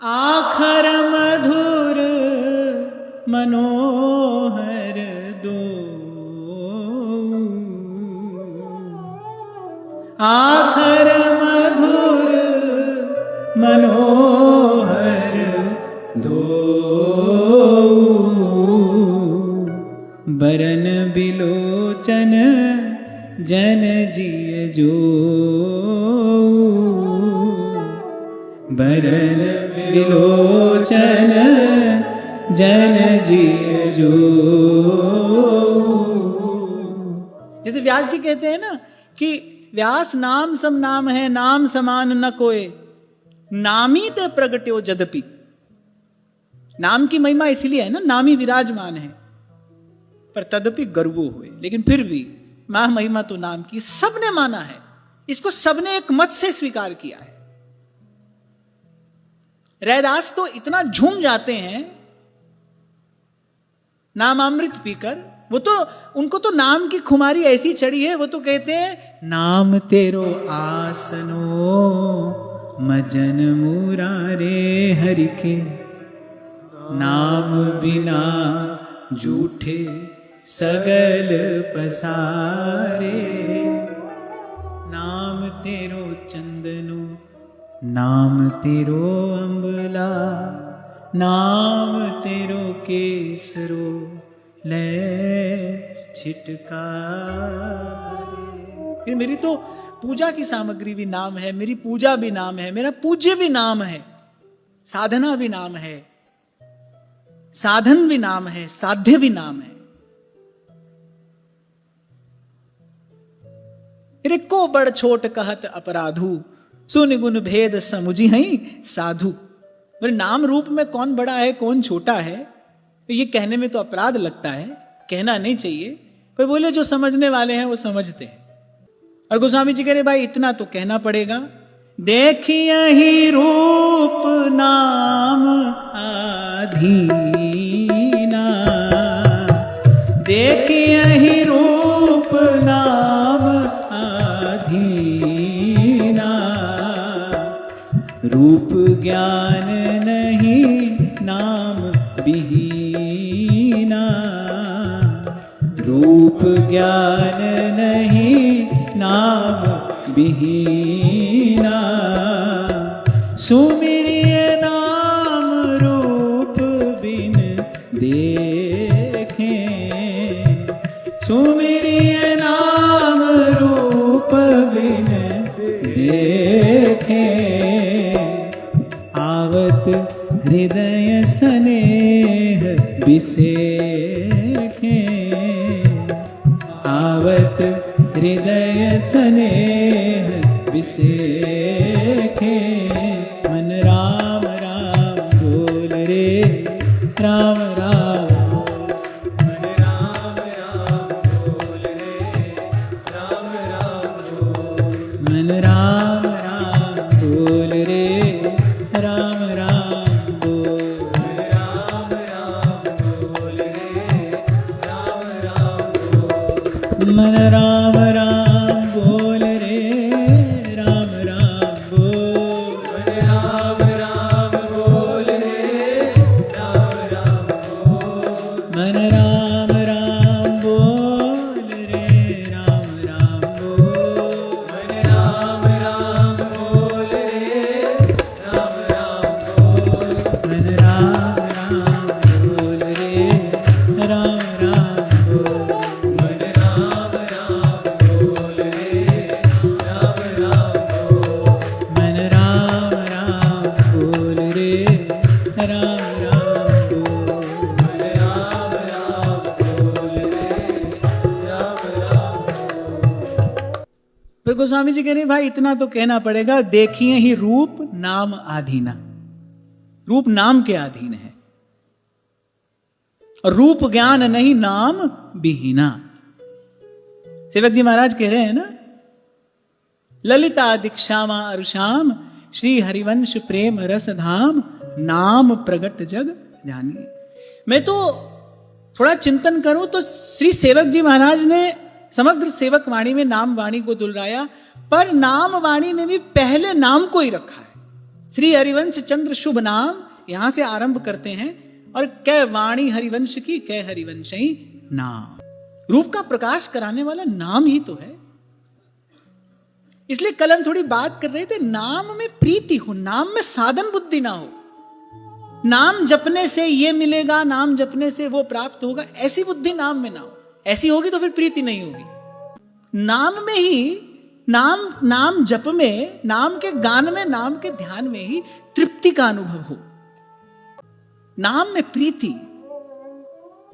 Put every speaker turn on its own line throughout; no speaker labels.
आखर मधुर मनोहर दो, आखर मधुर मनोहर दो, बरन बिलोचन जन जिय जो, बरन बिलोचन जन जिय जो। जैसे व्यास जी कहते हैं ना कि व्यास नाम सम नाम है, नाम समान न कोय, नामी ते प्रगट्यो जदपि। नाम की महिमा इसलिए है ना, नामी विराजमान है, पर तदपि गर्वो हुए, लेकिन फिर भी मां महिमा तो नाम की सबने माना है, इसको सबने एक मत से स्वीकार किया है। रैदास तो इतना झूम जाते हैं नामामृत पीकर, वो तो उनको तो नाम की खुमारी ऐसी चढ़ी है, वो तो कहते हैं नाम तेरो आसनो मजन मुरारे हरि के, नाम बिना झूठे सगल पसारे, नाम तेरो चंदनो नाम तेरो अंबला, नाम तेरो केसरो ले छिटकारे। फिर मेरी तो पूजा की सामग्री भी नाम है, मेरी पूजा भी नाम है, मेरा पूज्य भी नाम है, साधना भी नाम है, साधन भी नाम है, साध्य भी नाम है। को बड़ छोट कहत अपराधु, सुन गुण भेद समुझी हई साधु। मेरे नाम रूप में कौन बड़ा है कौन छोटा है, तो ये कहने में तो अपराध लगता है, कहना नहीं चाहिए, पर बोले जो समझने वाले हैं वो समझते हैं। और गोस्वामी जी कह रहे भाई इतना तो कहना पड़ेगा, देखिए ही रूप नाम आधीना, देखिए ही रूप नाम आधीना, रूप ज्ञान नहीं नाम विहीना, रूप ज्ञान नहीं नाम विहीना, सुमिरिय नाम रूप बिन देखें, सुमिरिय नाम रूप बिन देखें, आवत हृदय स्नेह बिसेखें, आवत हृदय स्नेह बिसेखें, मन राम राम बोल रे राम राम, मन राम राम बोल रे राम राम बोल, मन राम राम बोल रे राम राम बोल, मन राम राम बोल रे राम राम बोल, मन राम राम बोल रे राम राम बोल, मन राम राम बोल रे राम राम बोल, मन राम राम बोल रे राम राम बोल, मन राम राम बोल रे राम राम बोल, मन राम राम बोल रे राम राम बोल, मन राम राम बोल रे राम राम बोल, मन राम राम बोल रे राम राम बोल, मन राम राम बोल रे राम राम बोल। फिर गोस्वामी जी कह रहे भाई इतना तो कहना पड़ेगा, देखिए ही रूप नाम आधीना, रूप नाम के अधीन है, और रूप ज्ञान नहीं नाम विहीना। सेवक जी महाराज कह रहे हैं ना, ललिता दीक्षामा अरुषाम श्री हरिवंश प्रेम रस धाम, नाम प्रगट जग जानिए। मैं तो थोड़ा चिंतन करूं तो श्री सेवक जी महाराज ने समग्र सेवक वाणी में नाम वाणी को दुलराया, पर नाम वाणी में भी पहले नाम को ही रखा है। श्री हरिवंश चंद्र शुभ नाम, यहां से आरंभ करते हैं। और कै वाणी हरिवंश की, कै हरिवंश ही नाम। रूप का प्रकाश कराने वाला नाम ही तो है। इसलिए कल हम थोड़ी बात कर रहे थे, नाम में प्रीति हो, नाम में साधन बुद्धि ना हो। नाम जपने से ये मिलेगा, नाम जपने से वो प्राप्त होगा, ऐसी बुद्धि नाम में ना हो। ऐसी होगी तो फिर प्रीति नहीं होगी। नाम में ही, नाम जप में, नाम के गान में, नाम के ध्यान में ही तृप्ति का अनुभव हो। नाम में प्रीति,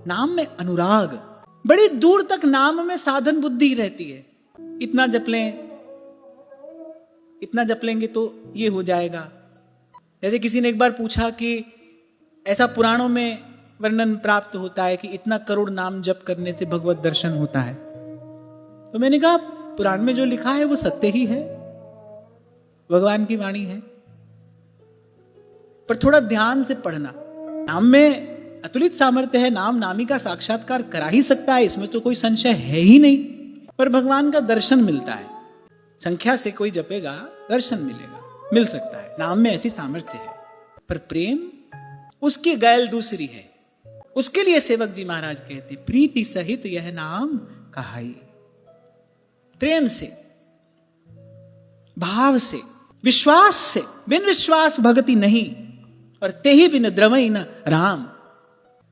नाम में अनुराग, बड़ी दूर तक नाम में साधन बुद्धि रहती है। इतना जप लें, इतना जप लेंगे तो ये हो जाएगा। जैसे किसी ने एक बार पूछा कि ऐसा पुराणों में वर्णन प्राप्त होता है कि इतना करोड़ नाम जप करने से भगवत दर्शन होता है। तो मैंने कहा पुराण में जो लिखा है वो सत्य ही है, भगवान की वाणी है, पर थोड़ा ध्यान से पढ़ना। नाम में अतुलित सामर्थ्य है, नाम नामी का साक्षात्कार करा ही सकता है, इसमें तो कोई संशय है ही नहीं। पर भगवान का दर्शन मिलता है, संख्या से कोई जपेगा दर्शन मिलेगा, मिल सकता है, नाम में ऐसी सामर्थ्य है। पर प्रेम उसकी गैल दूसरी है। उसके लिए सेवक जी महाराज कहते प्रीति सहित यह नाम कहाई। प्रेम से, भाव से, विश्वास से, बिन विश्वास भगति नहीं, और ते ही बिन द्रमई न राम।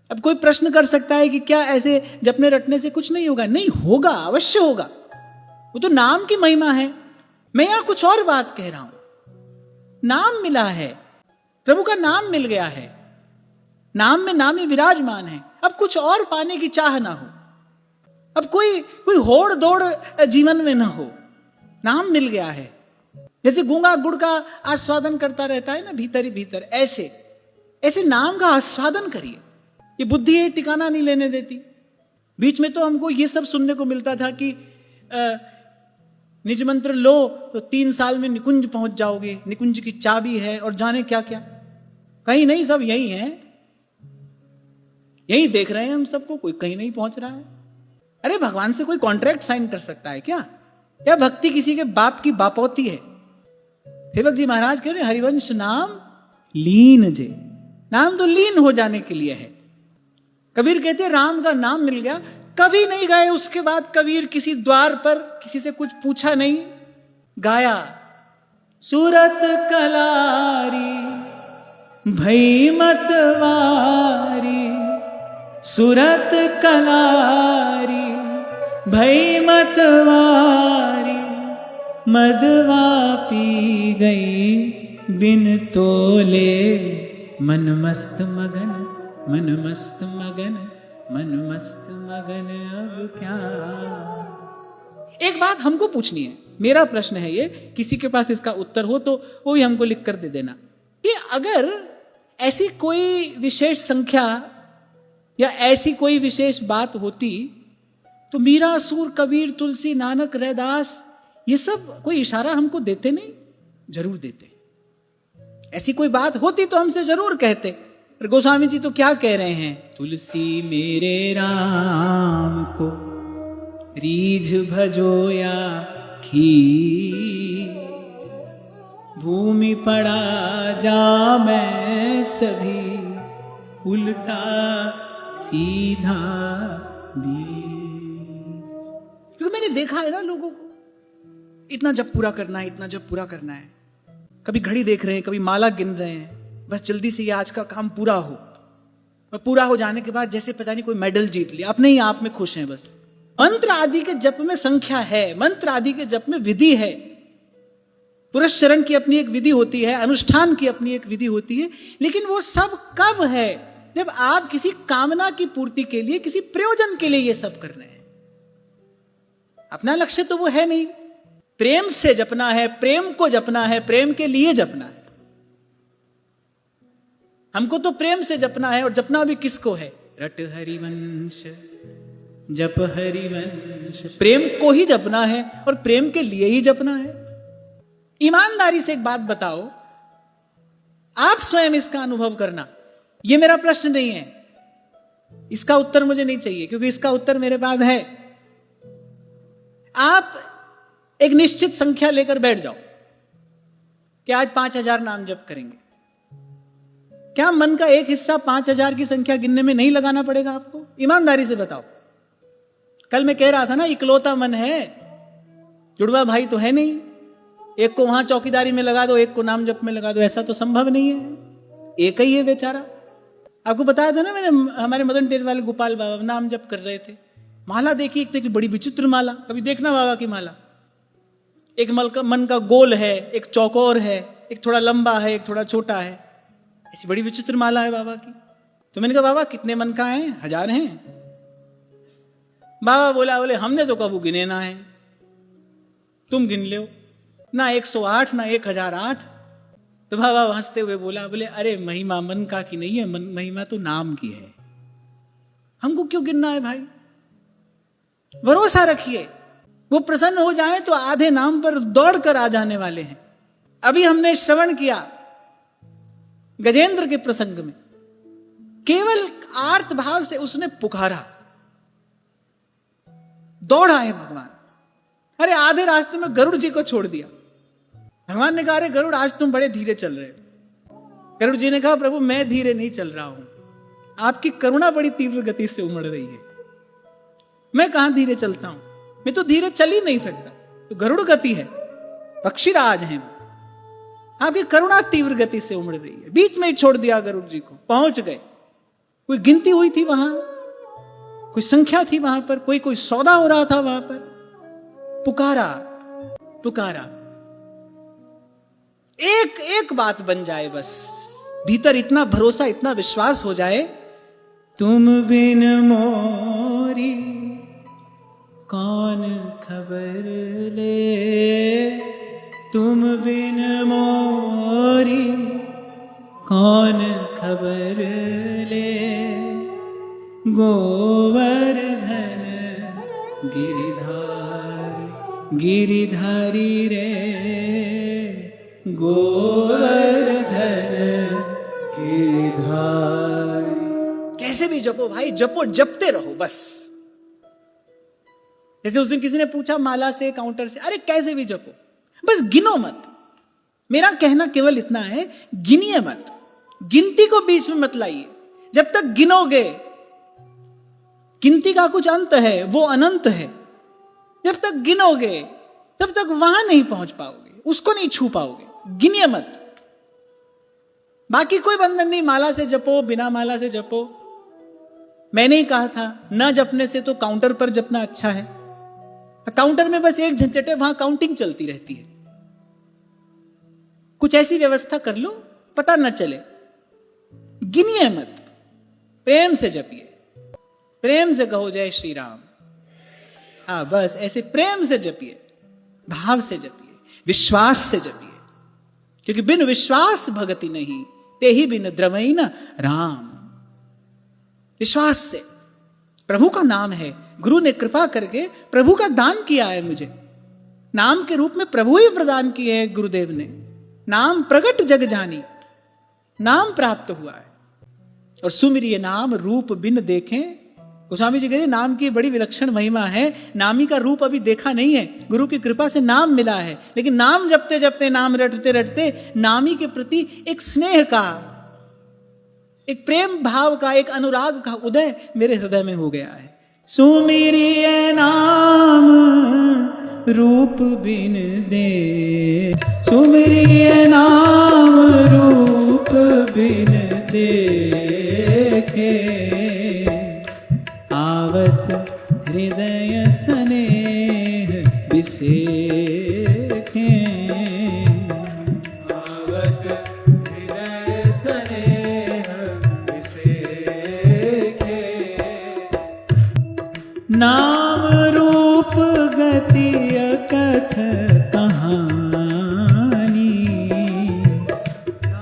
अब कोई प्रश्न कर सकता है कि क्या ऐसे जपने रटने से कुछ नहीं होगा? नहीं होगा, अवश्य होगा। वो तो नाम की महिमा है। मैं यहां कुछ और बात कह रहा हूं। नाम मिला है, प्रभु का नाम मिल गया है, नाम में नामी विराजमान है। अब कुछ और पाने की चाह ना हो, अब कोई होड़ दौड़ जीवन में ना हो। नाम मिल गया है। जैसे गूंगा गुड़ का आस्वादन करता रहता है ना भीतर ही भीतर, ऐसे नाम का आस्वादन करिए। ये बुद्धि है ठिकाना नहीं लेने देती। बीच में तो हमको ये सब सुनने को मिलता था कि निज मंत्र लो तो 3 साल में निकुंज पहुंच जाओगे, निकुंज की चाबी है, और जाने क्या क्या। कहीं नहीं, सब यही है, यही देख रहे हैं हम सबको, कोई कहीं नहीं पहुंच रहा है। अरे भगवान से कोई कॉन्ट्रैक्ट साइन कर सकता है क्या? या भक्ति किसी के बाप की बापौती है? सेवक जी महाराज कह रहे हरिवंश नाम लीन जे। नाम तो लीन हो जाने के लिए है। कबीर कहते राम का नाम मिल गया, कभी नहीं गए उसके बाद कबीर किसी द्वार पर, किसी से कुछ पूछा नहीं, गाया सूरत कलारी भई मतवारी, सूरत कलारी भई मतवारी, मदवा पी गई बिन तोले, मन मस्त मगन, मन मस्त मगन, मन मस्त मगन अब क्या। एक बात हमको पूछनी है, मेरा प्रश्न है ये, किसी के पास इसका उत्तर हो तो वो भी हमको लिख कर दे देना कि अगर ऐसी कोई विशेष संख्या या ऐसी कोई विशेष बात होती तो मीरा, सूर, कबीर, तुलसी, नानक, रैदास, ये सब कोई इशारा हमको देते नहीं? जरूर देते। ऐसी कोई बात होती तो हमसे जरूर कहते। पर गोस्वामी जी तो क्या कह रहे हैं? तुलसी मेरे राम को रीझ भजोया खी, भूमि पड़ा जा मैं सभी, उल्टा सीधा भी। क्योंकि मैंने देखा है ना लोगों को, इतना जब पूरा करना है, इतना जब पूरा करना है, कभी घड़ी देख रहे हैं, कभी माला गिन रहे हैं, बस जल्दी से ये आज का काम पूरा हो। और पूरा हो जाने के बाद जैसे पता नहीं कोई मेडल जीत लिया, अपने ही आप में खुश हैं। बस मंत्र आदि के जप में संख्या है, मंत्र आदि के जप में विधि है, पुरस्चरण की अपनी एक विधि होती है, अनुष्ठान की अपनी एक विधि होती है। लेकिन वो सब कब है? जब आप किसी कामना की पूर्ति के लिए, किसी प्रयोजन के लिए ये सब कर रहे हैं। अपना लक्ष्य तो वो है नहीं। प्रेम से जपना है, प्रेम को जपना है, प्रेम के लिए जपना है। हमको तो प्रेम से जपना है, और जपना भी किसको है? रट हरिवंश जप हरिवंश, प्रेम को ही जपना है और प्रेम के लिए ही जपना है। ईमानदारी से एक बात बताओ, आप स्वयं इसका अनुभव करना। यह मेरा प्रश्न नहीं है, इसका उत्तर मुझे नहीं चाहिए, क्योंकि इसका उत्तर मेरे पास है। आप एक निश्चित संख्या लेकर बैठ जाओ, कि आज 5000 नाम जप करेंगे। क्या मन का एक हिस्सा 5000 की संख्या गिनने में नहीं लगाना पड़ेगा आपको? ईमानदारी से बताओ। कल मैं कह रहा था ना, इकलौता मन है, जुड़वा भाई तो है नहीं। एक को वहां चौकीदारी में लगा दो, एक को नाम जप में लगा दो, ऐसा तो संभव नहीं है। एक ही है बेचारा। आपको बताया था ना मैंने, हमारे मदन टेर वाले गोपाल बाबा नाम जप कर रहे थे। माला देखी, एक देखी बड़ी विचित्र माला, कभी देखना बाबा की माला। एक मन का गोल है, एक चौकोर है, एक थोड़ा लंबा है, एक थोड़ा छोटा है। ऐसी बड़ी विचित्र माला है बाबा की। तो मैंने कहा बाबा कितने मन का है? 1000 हैं। बाबा बोले हमने तो कबू गिने ना है, तुम गिन लो। ना 108 ना 1008। तो बाबा हंसते हुए बोले अरे महिमा मन का की नहीं है, महिमा तो नाम की है। हमको क्यों गिनना है भाई? भरोसा रखिए, वो प्रसन्न हो जाए तो आधे नाम पर दौड़ कर आ जाने वाले हैं। अभी हमने श्रवण किया गजेंद्र के प्रसंग में, केवल आर्त भाव से उसने पुकारा, दौड़ा है भगवान। अरे आधे रास्ते में गरुड़ जी को छोड़ दिया। भगवान ने कहा अरे गरुड़ आज तुम बड़े धीरे चल रहे हो। गरुड़ जी ने कहा प्रभु मैं धीरे नहीं चल रहा हूं, आपकी करुणा बड़ी तीव्र गति से उमड़ रही है। मैं कहां धीरे चलता हूं, मैं तो धीरे चल ही नहीं सकता। तो गरुड़ गति है, पक्षीराज हैं, आपकी करुणा तीव्र गति से उमड़ रही है। बीच में ही छोड़ दिया गरुड़ जी को, पहुंच गए। कोई गिनती हुई थी वहां, कोई संख्या थी वहां पर, कोई सौदा हो रहा था वहां पर। पुकारा पुकारा, एक बात बन जाए बस, भीतर इतना भरोसा इतना विश्वास हो जाए, तुम बिन मोरी कौन खबर ले, तुम बिन मोरी कौन खबर ले, गोवर्धन गिरिधारी गिरिधारी रे, गोवर्धन गिरिधारी। कैसे भी जपो भाई, जपो, जपते रहो बस। जैसे उस दिन किसी ने पूछा माला से, काउंटर से, अरे कैसे भी जपो, बस गिनो मत। मेरा कहना केवल इतना है, गिनिए मत, गिनती को बीच में मत लाइए। जब तक गिनोगे, गिनती का कुछ अंत है, वो अनंत है। जब तक गिनोगे तब तक वहां नहीं पहुंच पाओगे, उसको नहीं छू पाओगे। गिनिए मत। बाकी कोई बंधन नहीं, माला से जपो, बिना माला से जपो। मैंने ही कहा था ना जपने से तो काउंटर पर जपना अच्छा है। काउंटर में बस एक झंझट है, वहां काउंटिंग चलती रहती है। कुछ ऐसी व्यवस्था कर लो पता न चले। गिनिए मत, प्रेम से जपिए, प्रेम से कहो जय श्री राम। हाँ बस ऐसे प्रेम से जपिए, भाव से जपिए, विश्वास से जपिए। क्योंकि बिन विश्वास भगति नहीं, ते ही बिन द्रवई न राम। विश्वास से, प्रभु का नाम है, गुरु ने कृपा करके प्रभु का दान किया है मुझे। नाम के रूप में प्रभु ही प्रदान किए हैं गुरुदेव ने। नाम प्रगट जग जानी, नाम प्राप्त हुआ है। और सुमिरिय नाम रूप बिन देखें। गोस्वामी जी कह रहे नाम की बड़ी विलक्षण महिमा है। नामी का रूप अभी देखा नहीं है, गुरु की कृपा से नाम मिला है। लेकिन नाम जपते जपते, नाम रटते रटते नामी के प्रति एक स्नेह का, एक प्रेम भाव का, एक अनुराग का उदय मेरे हृदय में हो गया है। सुमिरिय नाम रूप बिन दे, सुमिरिय नाम रूप बिन देखे, आवत हृदय स्नेह बिसेखे, आवत हृदय स्नेह बिसेखे। नाम रूप गति अकथ कहानी,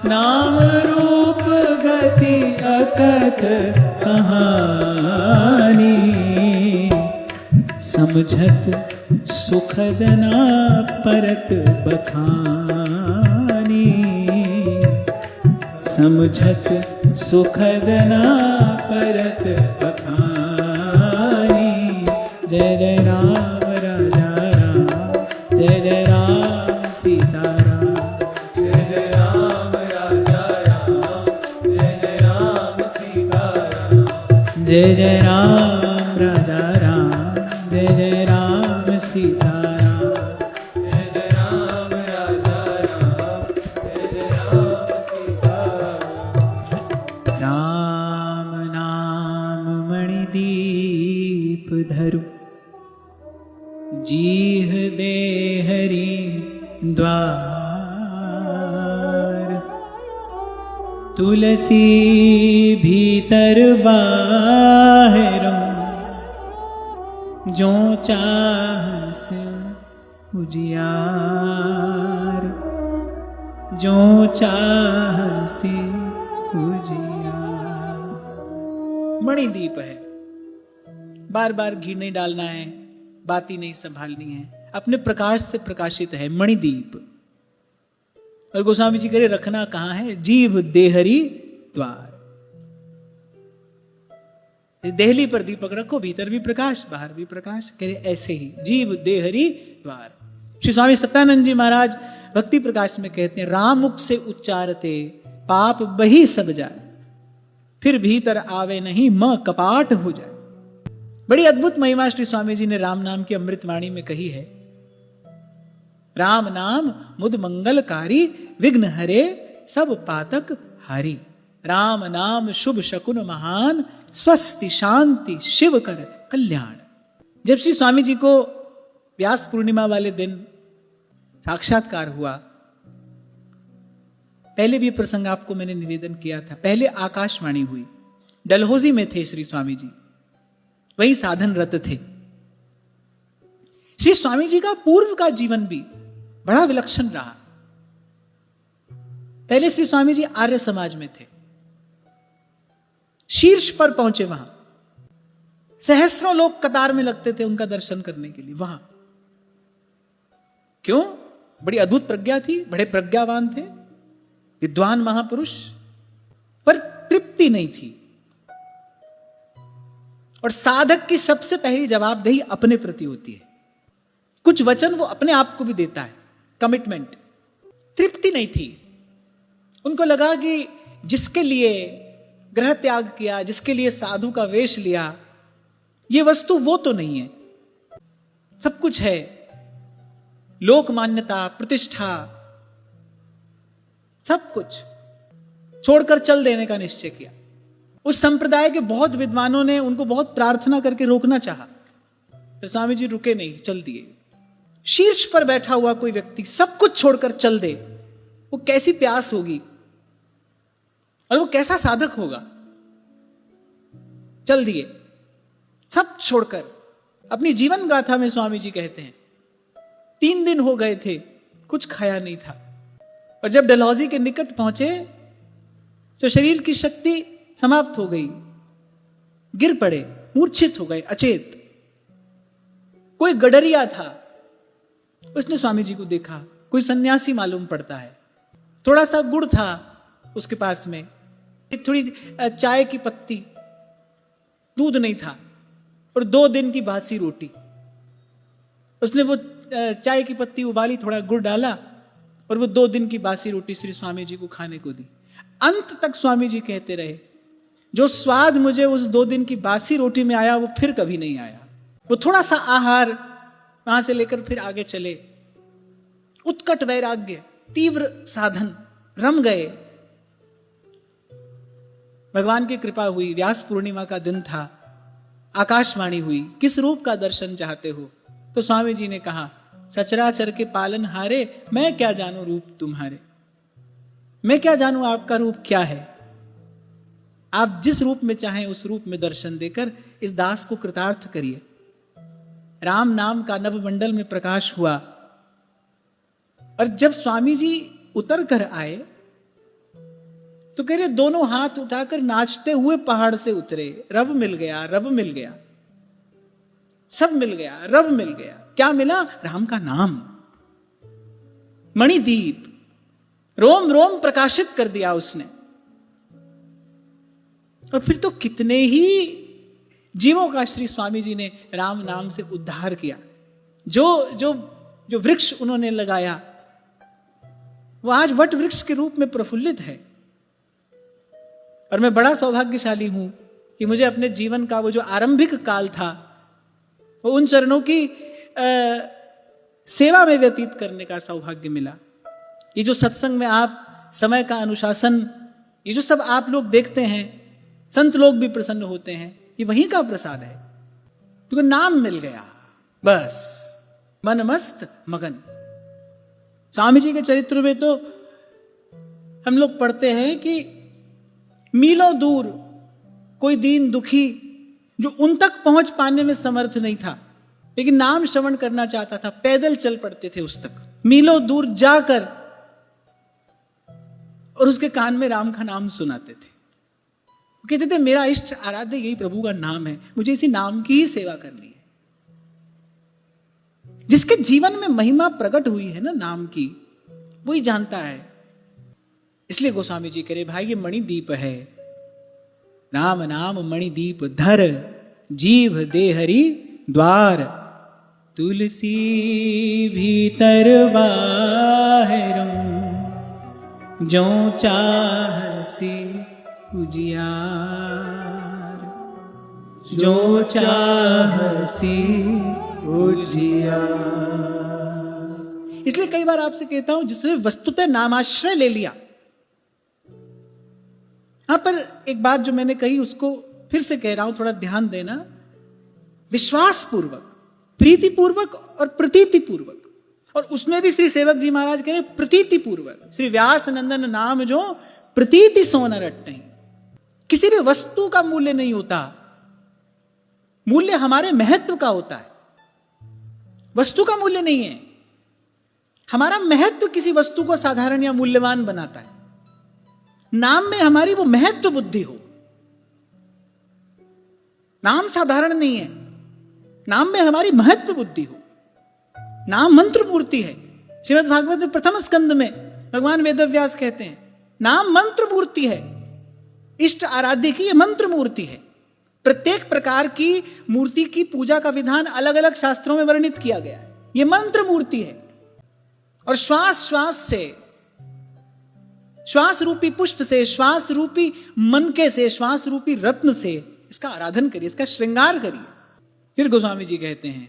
नाम रूप गति अकथ कहानी, समझत सुखद ना परत बखानी, समझत सुखद ना परत बखानी। जय जय राम राजा राम, जय जय राम सीता राम, जय जय जय राम राजा राम, जय जय राम सीता राम,
जय जय राम राजा राम, जय जय राम सीता राम।
राम नाम मणिदीप धरु, जीह दे हरि द्वार। तुलसी भीतर बाहरों, जो चाह से उजियार, जो चाह से उजियार। मणिदीप है, बार बार घी नहीं डालना है, बाती नहीं संभालनी है, अपने प्रकाश से प्रकाशित है मणिदीप। और गोस्वामी जी कह रहे रखना कहां है? जीव देहरी द्वार। देहली पर दीपक रखो, भीतर भी प्रकाश बाहर भी प्रकाश। कह रहे ऐसे ही जीव देहरी द्वार। श्री स्वामी सत्यानंद जी महाराज भक्ति प्रकाश में कहते हैं, राम मुख से उच्चारते पाप बही सब जाए, फिर भीतर आवे नहीं म कपाट हो जाए। बड़ी अद्भुत महिमा श्री स्वामी जी ने राम नाम की अमृतवाणी में कही है। राम नाम मुद मंगलकारी, विघ्न हरे सब पातक हारी। राम नाम शुभ शकुन महान, स्वस्ति शांति शिव कर कल्याण। जब श्री स्वामी जी को व्यास पूर्णिमा वाले दिन साक्षात्कार हुआ, पहले भी प्रसंग आपको मैंने निवेदन किया था। पहले आकाशवाणी हुई, डलहौजी में थे श्री स्वामी जी, वही साधनरत थे। श्री स्वामी जी का पूर्व का जीवन भी बड़ा विलक्षण रहा। पहले श्री स्वामी जी आर्य समाज में थे, शीर्ष पर पहुंचे, वहां सहस्रों लोग कतार में लगते थे उनका दर्शन करने के लिए। वहां क्यों? बड़ी अद्भुत प्रज्ञा थी, बड़े प्रज्ञावान थे, विद्वान महापुरुष, पर तृप्ति नहीं थी। और साधक की सबसे पहली जवाबदेही अपने प्रति होती है। कुछ वचन वो अपने आप को भी देता है, कमिटमेंट। तृप्ति नहीं थी। उनको लगा कि जिसके लिए ग्रह त्याग किया, जिसके लिए साधु का वेश लिया, ये वस्तु वो तो नहीं है। सब कुछ है, लोक मान्यता, प्रतिष्ठा, सब कुछ छोड़कर चल देने का निश्चय किया। उस संप्रदाय के बहुत विद्वानों ने उनको बहुत प्रार्थना करके रोकना चाहा, पर स्वामी जी रुके नहीं, चल दिए। शीर्ष पर बैठा हुआ कोई व्यक्ति सब कुछ छोड़कर चल दे, वो कैसी प्यास होगी और वो कैसा साधक होगा। चल दिए सब छोड़कर। अपनी जीवन गाथा में स्वामी जी कहते हैं, 3 दिन हो गए थे, कुछ खाया नहीं था, और जब डलहौजी के निकट पहुंचे तो शरीर की शक्ति समाप्त हो गई, गिर पड़े, मूर्छित हो गए, अचेत। कोई गडरिया था, उसने स्वामी जी को देखा, कोई सन्यासी मालूम पड़ता है। थोड़ा सा गुड़ था उसके पास में, थोड़ी चाय की पत्ती, दूध नहीं था, और 2 दिन की बासी रोटी। उसने वो चाय की पत्ती उबाली, थोड़ा गुड़ डाला, और वो 2 दिन की बासी रोटी श्री स्वामी जी को खाने को दी। अंत तक स्वामी जी कहते रहे, जो स्वाद मुझे उस 2 दिन की बासी रोटी में आया वो फिर कभी नहीं आया। वो थोड़ा सा आहार वहां से लेकर फिर आगे चले। उत्कट वैराग्य, तीव्र साधन, रम गए। भगवान की कृपा हुई, व्यास पूर्णिमा का दिन था, आकाशवाणी हुई, किस रूप का दर्शन चाहते हो? तो स्वामी जी ने कहा, सचराचर के पालन हारे, मैं क्या जानूं रूप तुम्हारे, मैं क्या जानूं आपका रूप क्या है। आप जिस रूप में चाहें उस रूप में दर्शन देकर इस दास को कृतार्थ करिए। राम नाम का नवमंडल में प्रकाश हुआ, और जब स्वामी जी उतर कर आए तो कह रहे दोनों हाथ उठाकर नाचते हुए पहाड़ से उतरे। रब मिल गया, रब मिल गया, सब मिल गया, रब मिल गया। क्या मिला? राम का नाम, मणिदीप, रोम रोम प्रकाशित कर दिया उसने। और फिर तो कितने ही जीवों का श्री स्वामी जी ने राम नाम से उद्धार किया। जो जो जो वृक्ष उन्होंने लगाया वो आज वट वृक्ष के रूप में प्रफुल्लित है। और मैं बड़ा सौभाग्यशाली हूं कि मुझे अपने जीवन का वो जो आरंभिक काल था वो उन चरणों की सेवा में व्यतीत करने का सौभाग्य मिला। ये जो सत्संग में आप समय का अनुशासन, ये जो सब आप लोग देखते हैं, संत लोग भी प्रसन्न होते हैं, ये वहीं का प्रसाद है। तो नाम मिल गया, बस मन मस्त मगन। स्वामी जी के चरित्र में तो हम लोग पढ़ते हैं कि मीलों दूर कोई दीन दुखी जो उन तक पहुंच पाने में समर्थ नहीं था, लेकिन नाम श्रवण करना चाहता था, पैदल चल पड़ते थे उस तक, मीलों दूर जाकर, और उसके कान में राम का नाम सुनाते थे। वो कहते थे मेरा इष्ट आराध्य यही प्रभु का नाम है, मुझे इसी नाम की ही सेवा करनी है। जिसके जीवन में महिमा प्रकट हुई है ना नाम की, वही जानता है। इसलिए गोस्वामी जी कह रहे भाई ये मणिदीप है, राम नाम मणिदीप धर, जीव दे हरि द्वार, तुलसी भीतर बाहरों, जो चाहसी उजियार, जो चाहसी उजियार। इसलिए कई बार आपसे कहता हूं जिसने वस्तुतः नामाश्रय ले लिया। यहां पर एक बात जो मैंने कही उसको फिर से कह रहा हूं, थोड़ा ध्यान देना। विश्वास पूर्वक, प्रीति पूर्वक और प्रतीति पूर्वक, और उसमें भी श्री सेवक जी महाराज कह रहे प्रतीति पूर्वक। श्री व्यास नंदन नाम जो प्रतीति सोन रट नहीं। किसी भी वस्तु का मूल्य नहीं होता, मूल्य हमारे महत्व का होता है, वस्तु का मूल्य नहीं है। हमारा महत्व किसी वस्तु को साधारण या मूल्यवान बनाता है। नाम में हमारी वो महत्व बुद्धि हो। नाम साधारण नहीं है, नाम में हमारी महत्व बुद्धि हो। नाम मंत्र मूर्ति है। श्रीमद् भागवत में प्रथम स्कंद में भगवान वेदव्यास कहते हैं नाम मंत्र मूर्ति है। इष्ट आराध्य की ये मंत्र मूर्ति है। प्रत्येक प्रकार की मूर्ति की पूजा का विधान अलग अलग शास्त्रों में वर्णित किया गया है। ये मंत्र मूर्ति है। और श्वास श्वास से, श्वास रूपी पुष्प से, श्वास रूपी मनके से, श्वास रूपी रत्न से इसका आराधन करिए, इसका श्रृंगार करिए। फिर गोस्वामी जी कहते हैं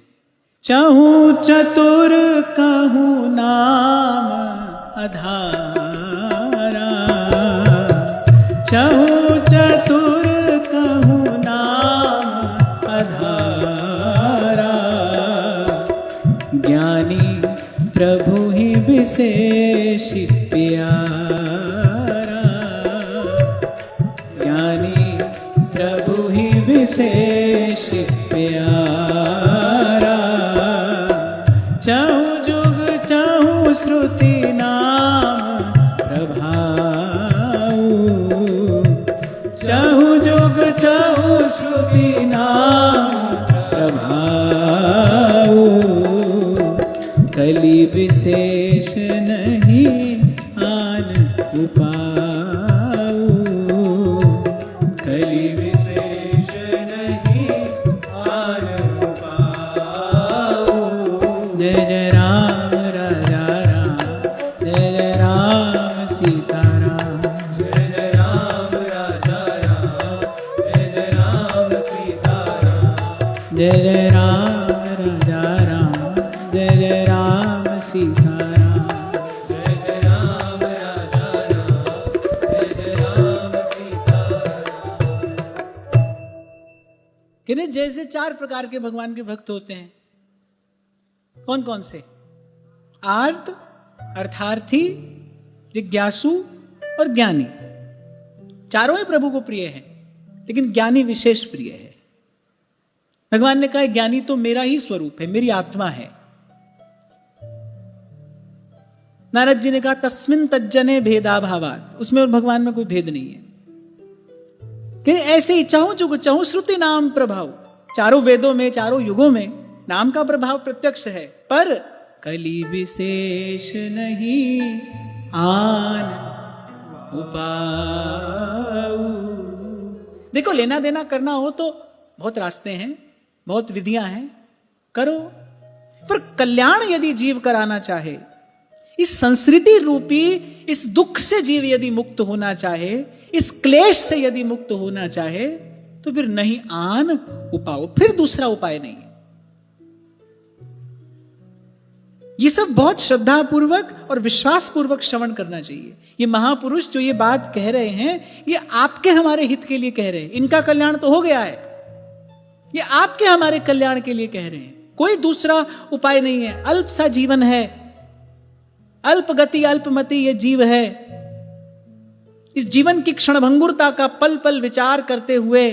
चहु चतुर कहूं नाम अधारा, चहु चतुर कहूं नाम अधारा, ज्ञानी प्रभु ही विशेष प्यारा, ज्ञानी प्रभु ही विशेष प्यारा, चहु जुग चहु श्रुति नाम प्रभाऊ, चहु जुग चहु श्रुति नाम प्रभाऊ, कलि विशेष नहीं आन उपाऊ, कलि विशेष नहीं आन उपाऊ। जय जय राम राजा राम, जय जय राम सीताराम,
जय जय राम राजा राम, जय जय राम सीताराम,
जय जय राम राजा राम, जय जय राम सीताराम,
जय जय राम राजा राम, जय जय राम सीताराम।
किन्हें जैसे 4 प्रकार के भगवान के भक्त होते हैं। कौन कौन से? आर्त, अर्थार्थी, जिज्ञासु और ज्ञानी। चारों ही प्रभु को प्रिय हैं, लेकिन ज्ञानी विशेष प्रिय है। भगवान ने कहा ज्ञानी तो मेरा ही स्वरूप है, मेरी आत्मा है। नारद जी ने कहा तस्मिन तज्जने भेदाभावात, उसमें और भगवान में कोई भेद नहीं है। कि ऐसे ही चहु जुग चहु श्रुति नाम प्रभाव, चारों वेदों में, चारों युगों में नाम का प्रभाव प्रत्यक्ष है, पर कलि विशेष नहीं आन उपाऊ। देखो लेना देना करना हो तो बहुत रास्ते हैं, बहुत विधियां हैं, करो। पर कल्याण यदि जीव कराना चाहे, इस संस्कृति रूपी इस दुख से जीव यदि मुक्त होना चाहे, इस क्लेश से यदि मुक्त होना चाहे, तो फिर नहीं आन उपाय, फिर दूसरा उपाय नहीं है। ये सब बहुत श्रद्धा पूर्वक और विश्वास पूर्वक श्रवण करना चाहिए। ये महापुरुष जो ये बात कह रहे हैं, ये आपके हमारे हित के लिए कह रहे हैं। इनका कल्याण तो हो गया है, ये आपके हमारे कल्याण के लिए कह रहे हैं। कोई दूसरा उपाय नहीं है। अल्प सा जीवन है, अल्प गति अल्पमति ये जीव है। इस जीवन की क्षणभंगुरता का पल पल विचार करते हुए,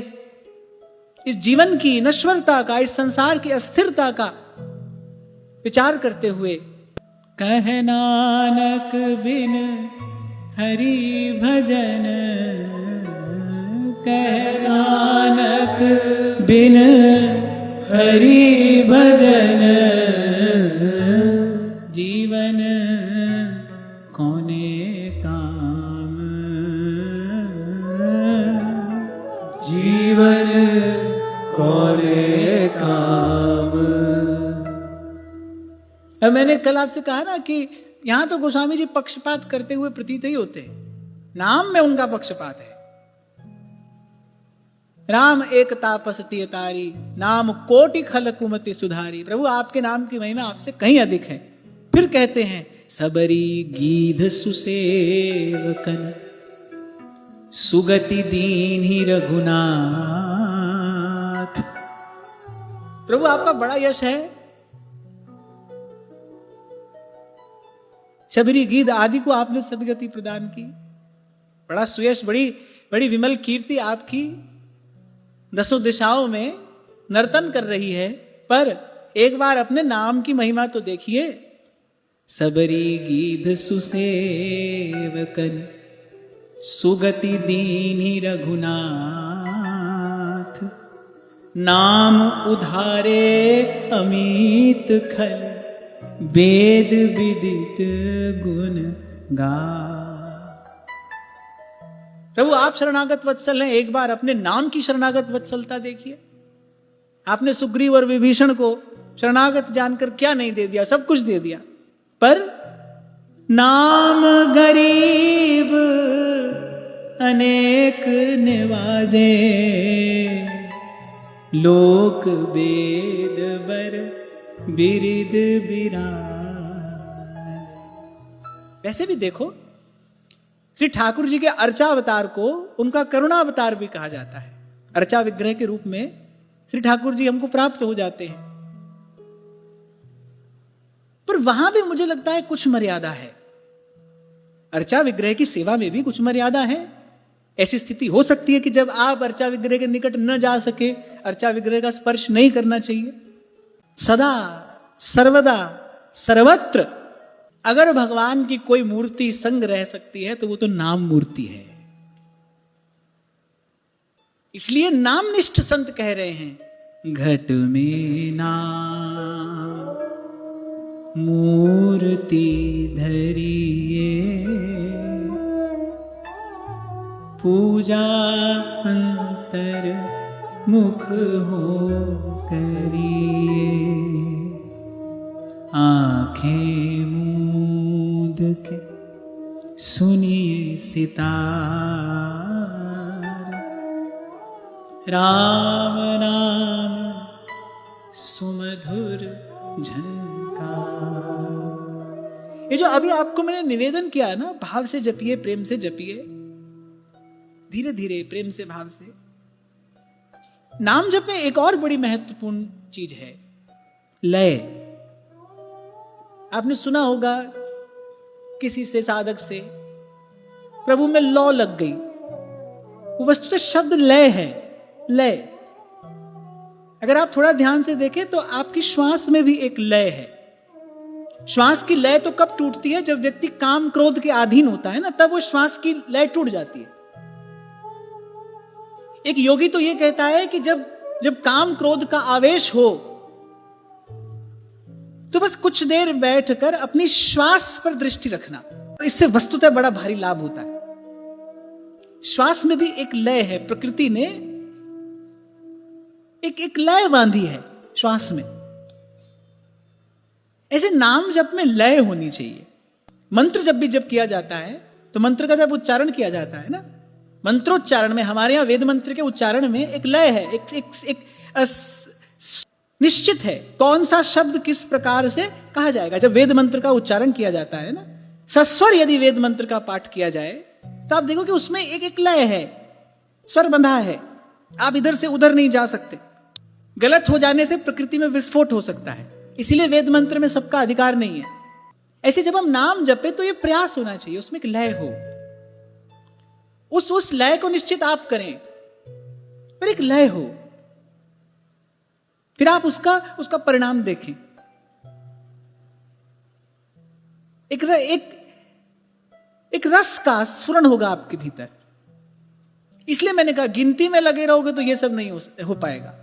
इस जीवन की नश्वरता का, इस संसार की अस्थिरता का विचार करते हुए, कह नानक बिन हरि भजन, कह नानक बिन हरि भजन, जीवन कौने काम,
जीवन कौने काम।
अब मैंने कल आपसे कहा ना कि यहां तो गोस्वामी जी पक्षपात करते हुए प्रतीत ही होते हैं, नाम में उनका पक्षपात है। राम एक तापस तिय तारी, नाम कोटि खल कुमति सुधारी। प्रभु आपके नाम की महिमा आपसे कहीं अधिक है। फिर कहते हैं सबरी गीध सुसेवकन, सुगति दीन ही रघुनाथ। प्रभु आपका बड़ा यश है। शबरी गीध आदि को आपने सदगति प्रदान की, बड़ा सुयश, बड़ी बड़ी विमल कीर्ति आपकी दसों दिशाओं में नर्तन कर रही है। पर एक बार अपने नाम की महिमा तो देखिए। सबरी गीध सुसेवकन, सुगति दीनि रघुनाथ, नाम उधारे अमित खल, वेद विदित गुण गा। प्रभु आप शरणागत वत्सल हैं, एक बार अपने नाम की शरणागत वत्सलता देखिए। आपने सुग्रीव और विभीषण को शरणागत जानकर क्या नहीं दे दिया, सब कुछ दे दिया। पर नाम गरीब अनेक निवाजे, लोक वेद बर बिरिद बिरान। वैसे भी देखो, श्री ठाकुर जी के अर्चा अवतार को उनका करुणा अवतार भी कहा जाता है। अर्चा विग्रह के रूप में श्री ठाकुर जी हमको प्राप्त हो जाते हैं। पर वहां भी मुझे लगता है कुछ मर्यादा है। अर्चा विग्रह की सेवा में भी कुछ मर्यादा है। ऐसी स्थिति हो सकती है कि जब आप अर्चा विग्रह के निकट न जा सके, अर्चा विग्रह का स्पर्श नहीं करना चाहिए। सदा सर्वदा सर्वत्र अगर भगवान की कोई मूर्ति संग रह सकती है तो वो तो नाम मूर्ति है। इसलिए नामनिष्ठ संत कह रहे हैं, घट में नाम मूर्ति धरिए, पूजा अंतर मुख हो करिए, आंखें मूंद के सुनिए सितार, राम नाम सुमधुर झनकार। ये जो अभी आपको मैंने निवेदन किया ना, भाव से जपिए, प्रेम से जपिए, धीरे धीरे प्रेम से, भाव से। नाम जप में एक और बड़ी महत्वपूर्ण चीज है, लय। आपने सुना होगा किसी से, साधक से, प्रभु में लौ लग गई। वो वस्तुतः शब्द लय है, लय। अगर आप थोड़ा ध्यान से देखें तो आपकी श्वास में भी एक लय है। श्वास की लय तो कब टूटती है? जब व्यक्ति काम क्रोध के अधीन होता है ना, तब वो श्वास की लय टूट जाती है। एक योगी तो ये कहता है कि जब काम क्रोध का आवेश हो तो बस कुछ देर बैठकर अपनी श्वास पर दृष्टि रखना, इससे वस्तुतः बड़ा भारी लाभ होता है। श्वास में भी एक लय है। प्रकृति ने एक लय बांधी है श्वास में। ऐसे नाम जप में लय होनी चाहिए। मंत्र जब भी जप किया जाता है तो मंत्र का जब उच्चारण किया जाता है ना, मंत्रोच्चारण में, हमारे यहां वेद मंत्र के उच्चारण में एक लय है, एक निश्चित है कौन सा शब्द किस प्रकार से कहा जाएगा। जब वेद मंत्र का उच्चारण किया जाता है ना, सस्वर यदि वेद मंत्र का पाठ किया जाए तो आप देखो कि उसमें एक लय है, स्वर बंधा है, आप इधर से उधर नहीं जा सकते। गलत हो जाने से प्रकृति में विस्फोट हो सकता है, इसीलिए वेद मंत्र में सबका अधिकार नहीं है। ऐसे जब हम नाम जपे तो ये प्रयास होना चाहिए उसमें एक लय हो, उस लय को निश्चित आप करें, पर एक लय हो, फिर आप उसका परिणाम देखें। एक रस का स्फुरण होगा आपके भीतर। इसलिए मैंने कहा गिनती में लगे रहोगे तो ये सब नहीं हो पाएगा,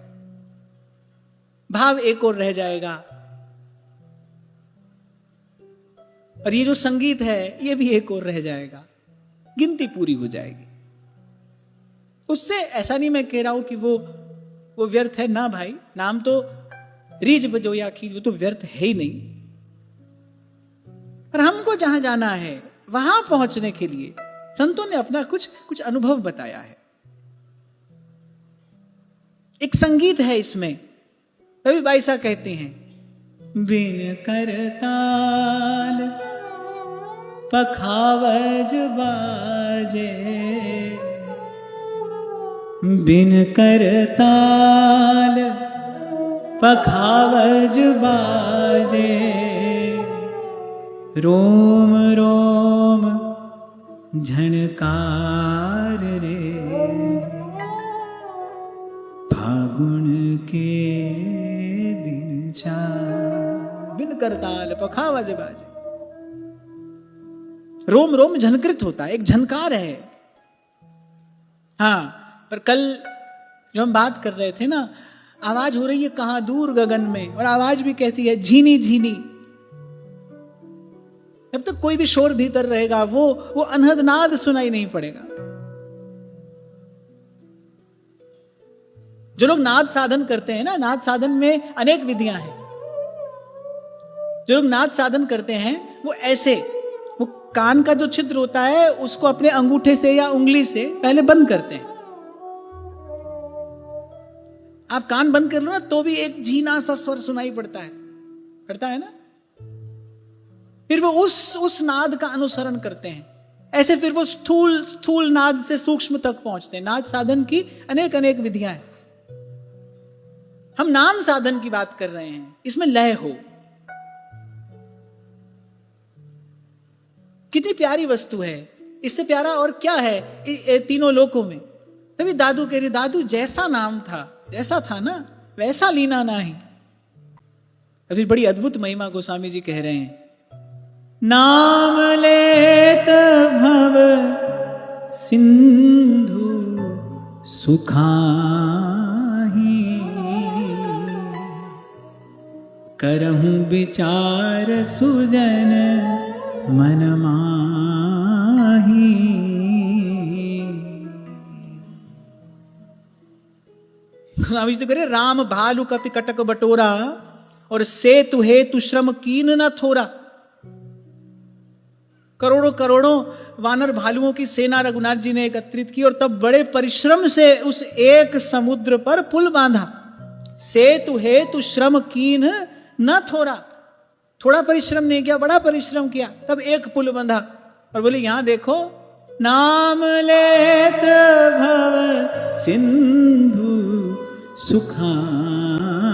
भाव एक और रह जाएगा। और ये जो संगीत है ये भी एक और रह जाएगा, गिनती पूरी हो जाएगी। उससे ऐसा नहीं मैं कह रहा हूं कि वो व्यर्थ है ना भाई, नाम तो रीज बजो या खींच, वो तो व्यर्थ है ही नहीं। पर हमको जहां जाना है वहां पहुंचने के लिए संतों ने अपना कुछ अनुभव बताया है। एक संगीत है इसमें, तभी बाईसा कहते हैं, बिन करताल पखावज बाजे, बिन करताल पखावज बाजे, रोम रोम झनकार रे, फागुन के दिन चार। बिन करताल पखावज बाजे, रोम रोम झनकृत होता है, एक झनकार है। हाँ, पर कल जो हम बात कर रहे थे ना, आवाज हो रही है कहां दूर गगन में, और आवाज भी कैसी है, झीनी झीनी। जब तक कोई भी शोर भीतर रहेगा वो अनहद नाद सुनाई नहीं पड़ेगा। जो लोग नाद साधन करते हैं ना, नाद साधन में अनेक विधियां हैं। जो लोग नाद साधन करते हैं वो ऐसे, वो कान का जो छिद्र होता है उसको अपने अंगूठे से या उंगली से पहले बंद करते हैं। आप कान बंद कर लो ना तो भी एक झीना सा स्वर सुनाई पड़ता है ना। फिर वो उस नाद का अनुसरण करते हैं, ऐसे फिर वो स्थूल नाद से सूक्ष्म तक पहुंचते हैं। नाद साधन की अनेक विधियां हैं। हम नाम साधन की बात कर रहे हैं, इसमें लय हो। कितनी प्यारी वस्तु है, इससे प्यारा और क्या है तीनों लोकों में। तभी दादू कह रही, दादू जैसा नाम था, जैसा था ना वैसा लीना नहीं। अभी बड़ी अद्भुत महिमा गोस्वामी जी कह रहे हैं, नाम लेत भव सिंधु सुखाही, करहूं विचार सुजन मन माही। गोस्वामी जी तो कह रहे, राम भालु कपि कटक बटोरा, और सेतु हेतु श्रम कीन न थोरा। करोड़ों वानर भालुओं की सेना रघुनाथ जी ने एकत्रित की, और तब बड़े परिश्रम से उस एक समुद्र पर पुल बांधा। सेतु हेतु श्रम कीन न थोरा, थोड़ा परिश्रम नहीं किया, बड़ा परिश्रम किया, तब एक पुल बंधा। और बोले यहां देखो, नाम लेत भव सिंधु सुखाही,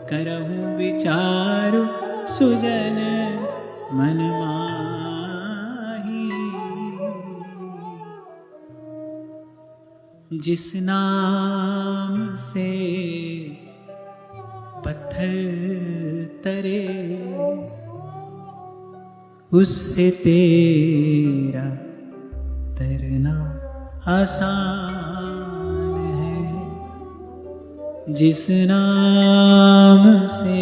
करहूं विचारु सुजन मन माही। जिस नाम से पत्थर तरे, उससे तेरा तरना आसान है। जिस नाम से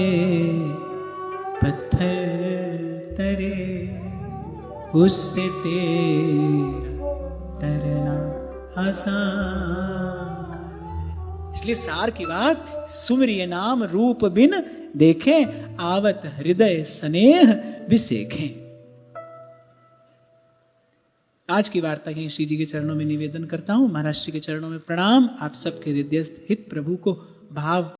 पत्थर तरे, उससे तेरा तरना आसान। इसलिए सार की बात, सुमिरिय नाम रूप बिन देखें, आवत हृदय स्नेह विसेखें। आज की वार्ता यहीं श्री जी के चरणों में निवेदन करता हूँ। महाराज श्री के चरणों में प्रणाम। आप सबके हृदयस्थ हित प्रभु को भाव